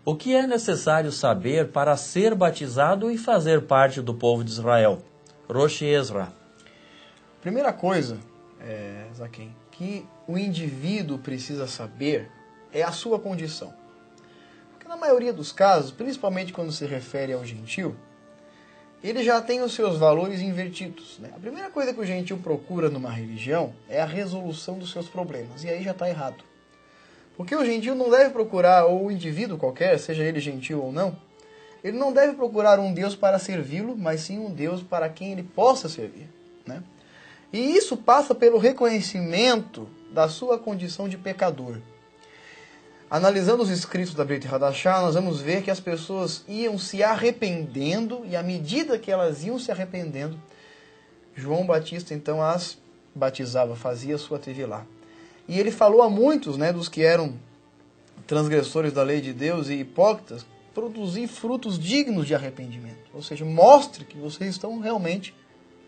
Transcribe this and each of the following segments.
O que é necessário saber para ser batizado e fazer parte do povo de Israel? Rosh Ezra. Primeira coisa, Zaquim, que o indivíduo precisa saber é a sua condição. Porque na maioria dos casos, principalmente quando se refere ao gentil, ele já tem os seus valores invertidos, né? A primeira coisa que o gentil procura numa religião é a resolução dos seus problemas, e aí já está errado. Porque o gentil não deve procurar, ou o indivíduo qualquer, seja ele gentil ou não, ele não deve procurar um Deus para servi-lo, mas sim um Deus para quem ele possa servir, né? E isso passa pelo reconhecimento da sua condição de pecador. Analisando os escritos da Brit Hadashah, nós vamos ver que as pessoas iam se arrependendo, e à medida que elas iam se arrependendo, João Batista então as batizava, fazia a sua tevilá. E ele falou a muitos, né, dos que eram transgressores da lei de Deus e hipócritas, produzir frutos dignos de arrependimento. Ou seja, mostre que vocês estão realmente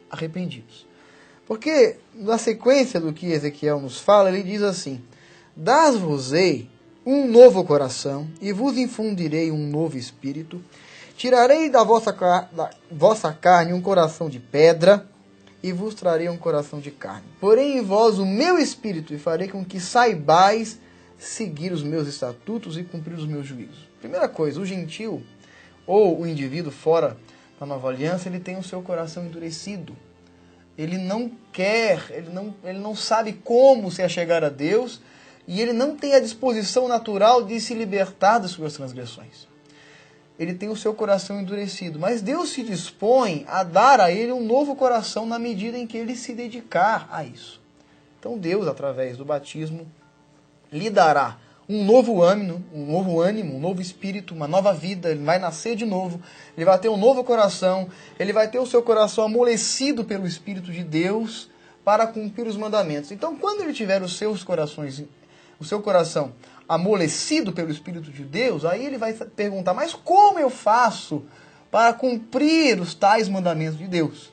arrependidos. Porque, na sequência do que Ezequiel nos fala, ele diz assim: Dás-vos-ei um novo coração, e vos infundirei um novo espírito. Tirarei da vossa carne um coração de pedra, e vos trarei um coração de carne. Porém em vós o meu espírito, e farei com que saibais seguir os meus estatutos e cumprir os meus juízos. Primeira coisa, o gentil, ou o indivíduo fora da nova aliança, ele tem o seu coração endurecido. Ele não quer, ele não sabe como se achegar a Deus, e ele não tem a disposição natural de se libertar das suas transgressões. Ele tem o seu coração endurecido, mas Deus se dispõe a dar a ele um novo coração na medida em que ele se dedicar a isso. Então Deus, através do batismo, lhe dará um novo ânimo, um novo espírito, uma nova vida. Ele vai nascer de novo, ele vai ter um novo coração, ele vai ter o seu coração amolecido pelo Espírito de Deus para cumprir os mandamentos. Então, quando ele tiver o seu coração amolecido pelo Espírito de Deus, aí ele vai perguntar: mas como eu faço para cumprir os tais mandamentos de Deus?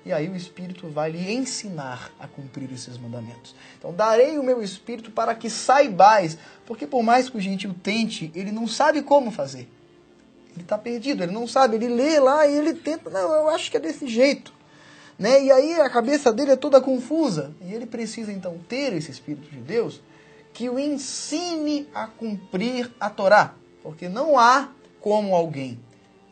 E aí o Espírito vai lhe ensinar a cumprir esses mandamentos. Então, darei o meu Espírito para que saibais, porque por mais que o gentil tente, ele não sabe como fazer. Ele está perdido, ele não sabe, ele lê lá e ele tenta, não, eu acho que é desse jeito, né? E aí a cabeça dele é toda confusa, e ele precisa então ter esse Espírito de Deus que o ensine a cumprir a Torá, porque não há como alguém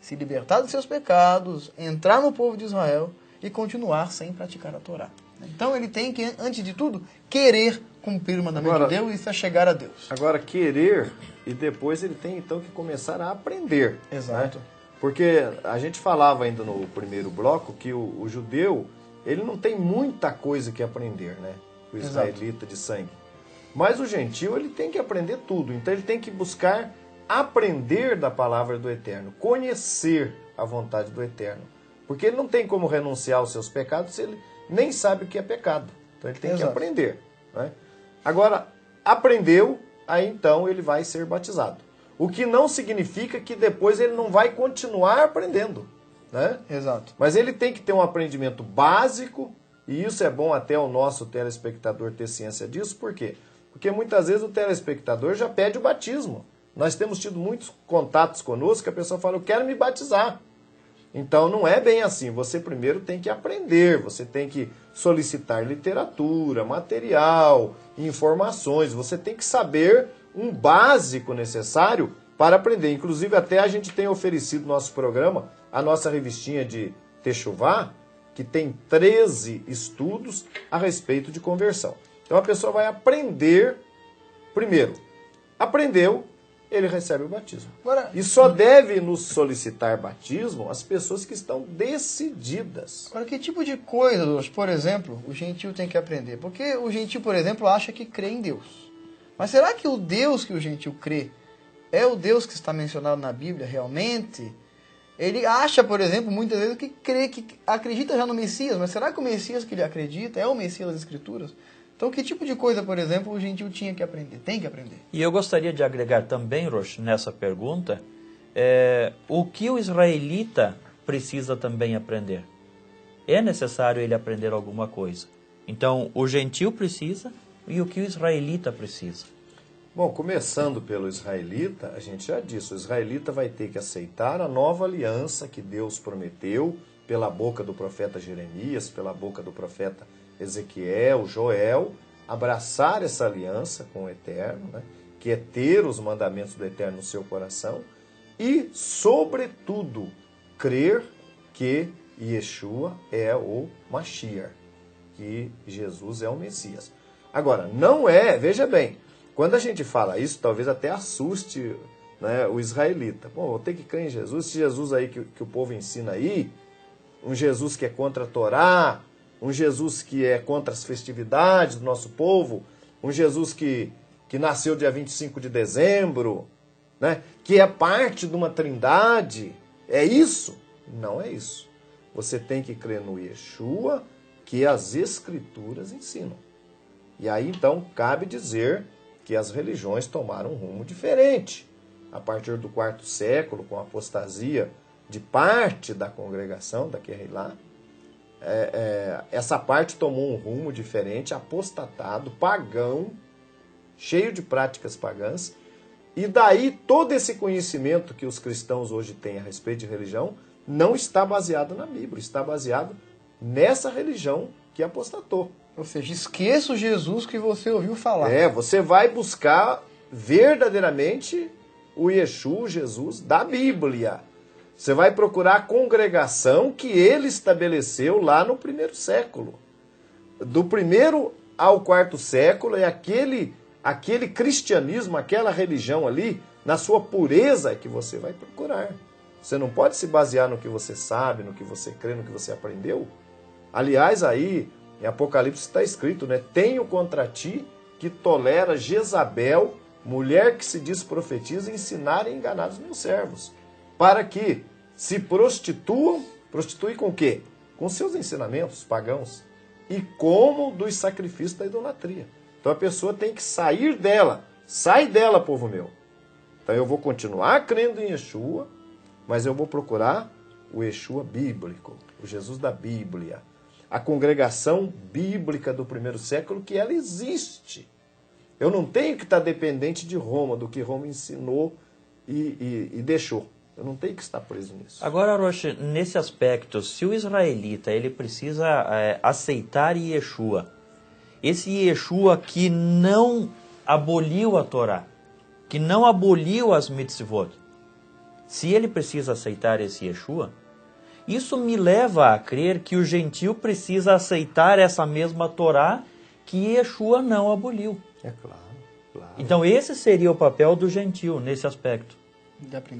se libertar dos seus pecados, entrar no povo de Israel e continuar sem praticar a Torá. Então ele tem que, antes de tudo, querer cumprir o mandamento de Deus e se achegar a Deus. Agora, querer, e depois ele tem então que começar a aprender. Exato. Né? Porque a gente falava ainda no primeiro bloco que o judeu, ele não tem muita coisa que aprender, né? O israelita de sangue. Mas o gentil, ele tem que aprender tudo. Então ele tem que buscar aprender da palavra do Eterno, conhecer a vontade do Eterno. Porque ele não tem como renunciar aos seus pecados se ele nem sabe o que é pecado. Então ele tem que aprender. Né? Agora, aprendeu, aí então ele vai ser batizado. O que não significa que depois ele não vai continuar aprendendo. Né? Exato. Mas ele tem que ter um aprendimento básico, e isso é bom até o nosso telespectador ter ciência disso. Por quê? Porque muitas vezes o telespectador já pede o batismo. Nós temos tido muitos contatos conosco que a pessoa fala: eu quero me batizar. Então não é bem assim. Você primeiro tem que aprender, você tem que solicitar literatura, material, informações. Você tem que saber um básico necessário para aprender. Inclusive até a gente tem oferecido no nosso programa a nossa revistinha de Techuvá, que tem 13 estudos a respeito de conversão. Então a pessoa vai aprender primeiro. Aprendeu, ele recebe o batismo. Agora, e só deve nos solicitar batismo as pessoas que estão decididas. Agora, que tipo de coisa, por exemplo, o gentil tem que aprender? Porque o gentil, por exemplo, acha que crê em Deus. Mas será que o Deus que o gentil crê é o Deus que está mencionado na Bíblia realmente? Ele acha, por exemplo, muitas vezes que crê, que acredita já no Messias, mas será que o Messias que ele acredita é o Messias das Escrituras? Então, que tipo de coisa, por exemplo, o gentil tinha que aprender? Tem que aprender. E eu gostaria de agregar também, Rosh, nessa pergunta, o que o israelita precisa também aprender. É necessário ele aprender alguma coisa. Então, o gentil precisa e o que o israelita precisa. Bom, começando pelo israelita, a gente já disse, o israelita vai ter que aceitar a nova aliança que Deus prometeu pela boca do profeta Jeremias, pela boca do profeta Ezequiel, Joel, abraçar essa aliança com o Eterno, né? Que é ter os mandamentos do Eterno no seu coração e, sobretudo, crer que Yeshua é o Mashiach, que Jesus é o Messias. Agora, não é, veja bem, quando a gente fala isso, talvez até assuste, né, o israelita. Bom, vou ter que crer em Jesus, esse Jesus aí que o povo ensina aí, um Jesus que é contra a Torá, um Jesus que é contra as festividades do nosso povo, um Jesus que nasceu dia 25 de dezembro, né, que é parte de uma trindade. É isso? Não é isso. Você tem que crer no Yeshua que as Escrituras ensinam. E aí, então, cabe dizer que as religiões tomaram um rumo diferente. A partir do quarto século, com a apostasia de parte da congregação da Querrilá, essa parte tomou um rumo diferente, apostatado, pagão, cheio de práticas pagãs. E daí, todo esse conhecimento que os cristãos hoje têm a respeito de religião não está baseado na Bíblia, está baseado nessa religião que apostatou. Ou seja, esqueça o Jesus que você ouviu falar. Você vai buscar verdadeiramente o Yeshua, Jesus da Bíblia. Você vai procurar a congregação que ele estabeleceu lá no primeiro século. Do primeiro ao quarto século é aquele cristianismo, aquela religião ali, na sua pureza, que você vai procurar. Você não pode se basear no que você sabe, no que você crê, no que você aprendeu. Aliás, aí, em Apocalipse está escrito, né? Tenho contra ti que tolera Jezabel, mulher que se diz profetiza, ensinar e enganar os meus servos, para que se prostituem com o quê? Com seus ensinamentos pagãos, e comam dos sacrifícios da idolatria. Então a pessoa tem que sair dela. Sai dela, povo meu. Então eu vou continuar crendo em Yeshua, mas eu vou procurar o Yeshua bíblico, o Jesus da Bíblia. A congregação bíblica do primeiro século, que ela existe. Eu não tenho que estar dependente de Roma, do que Roma ensinou e deixou. Eu não tenho que estar preso nisso. Agora, Roche, nesse aspecto, se o israelita ele precisa aceitar Yeshua, esse Yeshua que não aboliu a Torá, que não aboliu as mitzvot, se ele precisa aceitar esse Yeshua, isso me leva a crer que o gentio precisa aceitar essa mesma Torá que Yeshua não aboliu. É claro, claro. Então esse seria o papel do gentio nesse aspecto.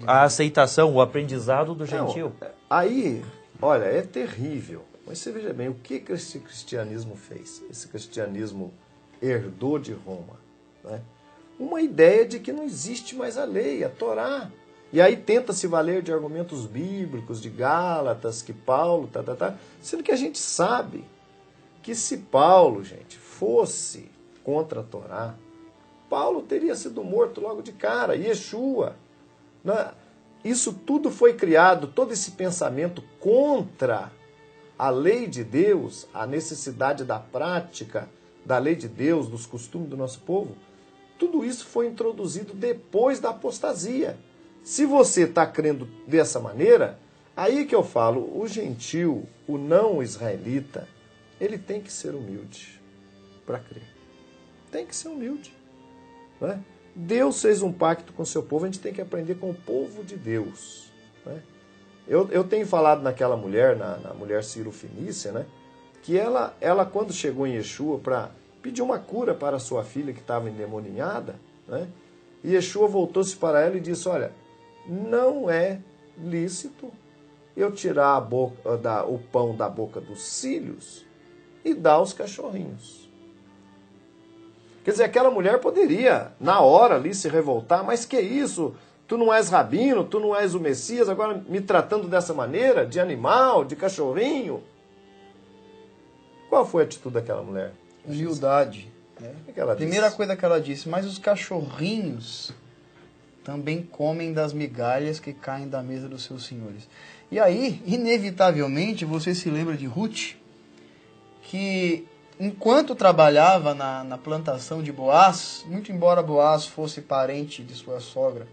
A aceitação, o aprendizado do gentio. Aí, olha, é terrível. Mas você veja bem, o que esse cristianismo fez? Esse cristianismo herdou de Roma, né? Uma ideia de que não existe mais a lei, a Torá. E aí tenta se valer de argumentos bíblicos, de Gálatas, que Paulo, sendo que a gente sabe que se Paulo, gente, fosse contra a Torá, Paulo teria sido morto logo de cara, Yeshua. Né? Isso tudo foi criado, todo esse pensamento contra a lei de Deus, a necessidade da prática da lei de Deus, dos costumes do nosso povo, tudo isso foi introduzido depois da apostasia. Se você está crendo dessa maneira, aí que eu falo, o gentil, o não israelita, ele tem que ser humilde para crer. Tem que ser humilde. Né? Deus fez um pacto com o seu povo, a gente tem que aprender com o povo de Deus. Né? Eu tenho falado naquela mulher, na mulher Ciro-Fenícia, né? Que ela quando chegou em Yeshua para pedir uma cura para a sua filha que estava endemoninhada, né? E Yeshua voltou-se para ela e disse, olha, não é lícito eu tirar o pão da boca dos cílios e dar aos cachorrinhos. Quer dizer, aquela mulher poderia, na hora ali, se revoltar, mas que isso? Tu não és rabino, tu não és o Messias, agora me tratando dessa maneira, de animal, de cachorrinho. Qual foi a atitude daquela mulher? Humildade. Né? O que ela disse? Primeira coisa que ela disse, mas os cachorrinhos também comem das migalhas que caem da mesa dos seus senhores. E aí, inevitavelmente, você se lembra de Ruth, que enquanto trabalhava na plantação de Boaz, muito embora Boaz fosse parente de sua sogra,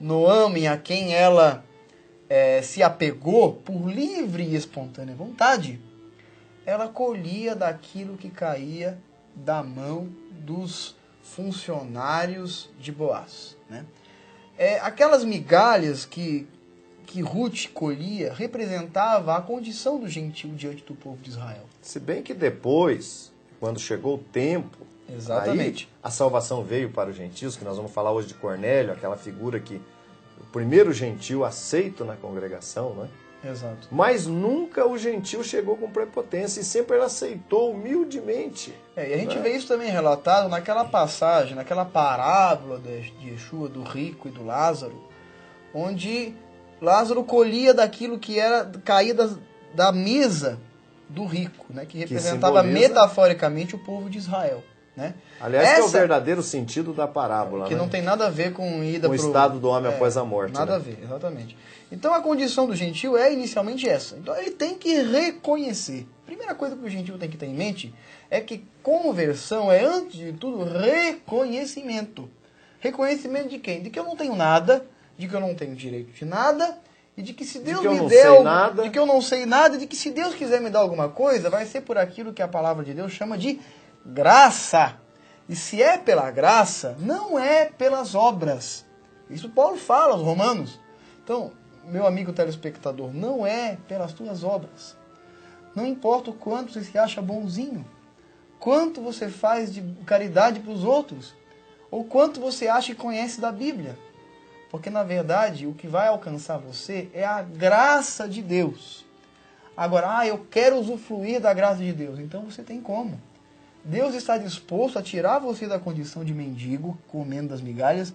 Noame, a quem ela se apegou por livre e espontânea vontade, ela colhia daquilo que caía da mão dos funcionários de Boaz, né? Aquelas migalhas que Ruth colhia representava a condição do gentil diante do povo de Israel. Se bem que depois, quando chegou o tempo, Exatamente. aí a salvação veio para os gentios, que nós vamos falar hoje de Cornélio, aquela figura que o primeiro gentil aceito na congregação, né? Exato. Mas nunca o gentil chegou com prepotência e sempre ele aceitou humildemente. E a gente vê isso também relatado naquela passagem, naquela parábola de Yeshua, do rico e do Lázaro, onde Lázaro colhia daquilo que caía da mesa do rico, né, que representava metaforicamente o povo de Israel. Né? Aliás, que é o verdadeiro sentido da parábola. Que né? Não tem nada a ver com ida com o estado do homem após a morte. Nada a ver, exatamente. Então a condição do gentil é inicialmente essa. Então ele tem que reconhecer. Primeira coisa que o gentil tem que ter em mente é que conversão é, antes de tudo, reconhecimento. Reconhecimento de quem? De que eu não tenho nada, de que eu não tenho direito de nada, e de que se Deus me der de que eu não sei nada, e de que se Deus quiser me dar alguma coisa, vai ser por aquilo que a palavra de Deus chama de graça. E se é pela graça, não é pelas obras. Isso Paulo fala aos Romanos. Então, meu amigo telespectador, não é pelas tuas obras. Não importa o quanto você se acha bonzinho, quanto você faz de caridade para os outros, ou quanto você acha e conhece da Bíblia. Porque, na verdade, o que vai alcançar você é a graça de Deus. Agora, eu quero usufruir da graça de Deus. Então você tem como. Deus está disposto a tirar você da condição de mendigo, comendo das migalhas,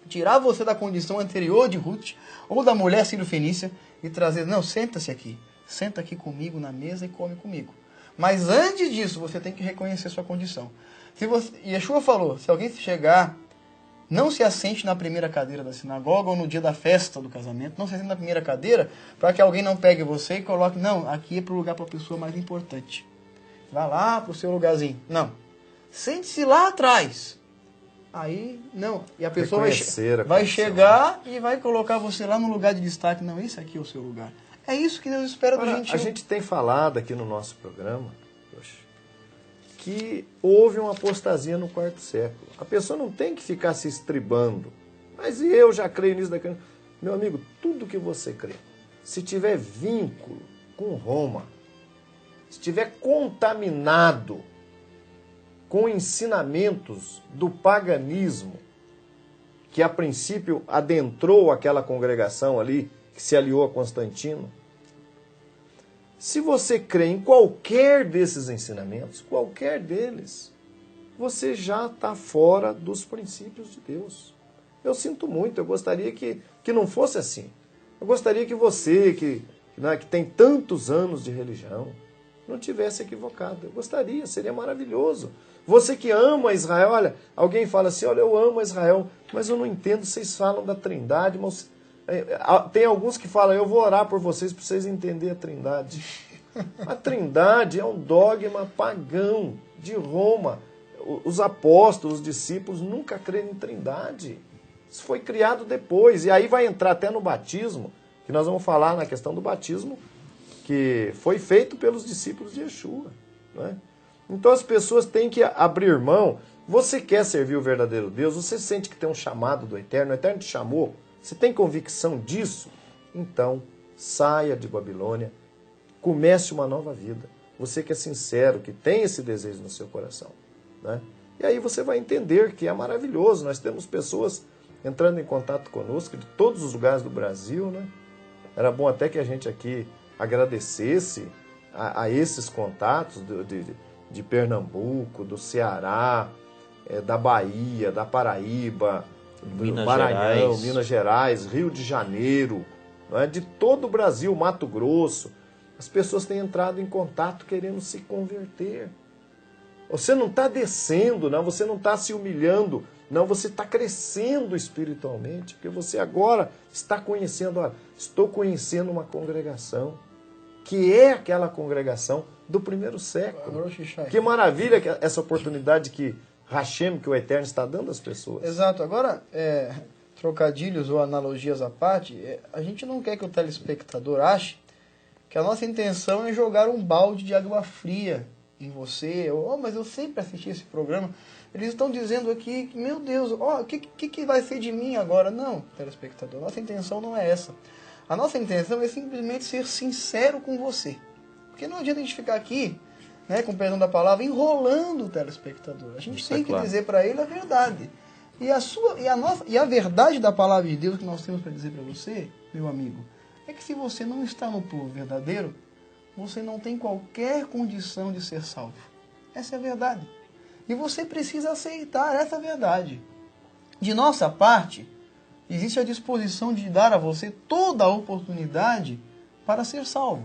tirar você da condição anterior de Ruth, ou da mulher sírio-fenícia, e trazer, não, senta-se aqui. Senta aqui comigo na mesa e come comigo. Mas antes disso, você tem que reconhecer sua condição. Yeshua falou, se alguém chegar, não se assente na primeira cadeira da sinagoga ou no dia da festa do casamento, não se assente na primeira cadeira, para que alguém não pegue você e coloque, não, aqui é para o lugar para a pessoa mais importante. Vá lá para o seu lugarzinho. Não. Sente-se lá atrás. Aí, não. E a pessoa vai chegar e vai colocar você lá no lugar de destaque. Não, esse aqui é o seu lugar. É isso que Deus espera do gentil. A gente tem falado aqui no nosso programa, que houve uma apostasia no quarto século. A pessoa não tem que ficar se estribando. Mas eu já creio nisso daquilo. Meu amigo, tudo que você crê, se tiver vínculo com Roma, se estiver contaminado com ensinamentos do paganismo, que a princípio adentrou aquela congregação ali, que se aliou a Constantino, se você crê em qualquer desses ensinamentos, qualquer deles, você já está fora dos princípios de Deus. Eu sinto muito, eu gostaria que não fosse assim. Eu gostaria que você, que tem tantos anos de religião, não tivesse equivocado. Eu gostaria, seria maravilhoso. Você que ama Israel, olha, alguém fala assim, olha, eu amo Israel, mas eu não entendo, vocês falam da Trindade, mas tem alguns que falam, eu vou orar por vocês para vocês entenderem a Trindade. A Trindade é um dogma pagão de Roma. Os apóstolos, os discípulos nunca creram em Trindade. Isso foi criado depois, e aí vai entrar até no batismo, que nós vamos falar na questão do batismo, que foi feito pelos discípulos de Yeshua. Não é? Então as pessoas têm que abrir mão. Você quer servir o verdadeiro Deus? Você sente que tem um chamado do Eterno? O Eterno te chamou? Você tem convicção disso? Então, saia de Babilônia, comece uma nova vida. Você que é sincero, que tem esse desejo no seu coração. Né? E aí você vai entender que é maravilhoso. Nós temos pessoas entrando em contato conosco de todos os lugares do Brasil. Né? Era bom até que a gente aqui agradecesse a esses contatos de Pernambuco, do Ceará, da Bahia, da Paraíba, do Maranhão, Minas Gerais, Rio de Janeiro, não é? De todo o Brasil, Mato Grosso. As pessoas têm entrado em contato querendo se converter. Você não está descendo, não, você não está se humilhando, não, você está crescendo espiritualmente, porque você agora está conhecendo, olha, estou conhecendo uma congregação, que é aquela congregação do primeiro século. Rosh Hashanah. Que maravilha essa oportunidade que Hashem, que o Eterno, está dando às pessoas. Exato. Agora, trocadilhos ou analogias à parte, a gente não quer que o telespectador ache que a nossa intenção é jogar um balde de água fria em você. Mas eu sempre assisti esse programa. Eles estão dizendo aqui, meu Deus, o que vai ser de mim agora? Não, telespectador, nossa intenção não é essa. A nossa intenção é simplesmente ser sincero com você. Porque não adianta a gente ficar aqui, né, com o perdão da palavra, enrolando o telespectador. A gente tem que dizer para ele a verdade. E a verdade da palavra de Deus que nós temos para dizer para você, meu amigo, é que se você não está no povo verdadeiro, você não tem qualquer condição de ser salvo. Essa é a verdade. E você precisa aceitar essa verdade. De nossa parte, existe a disposição de dar a você toda a oportunidade para ser salvo.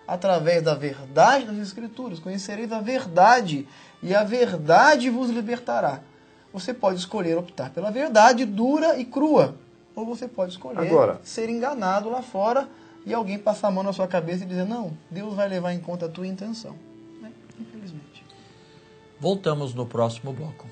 Através da verdade das Escrituras. Conhecereis a verdade, e a verdade vos libertará. Você pode escolher optar pela verdade dura e crua. Ou você pode escolher ser enganado lá fora e alguém passar a mão na sua cabeça e dizer, não, Deus vai levar em conta a tua intenção. Infelizmente. Voltamos no próximo bloco.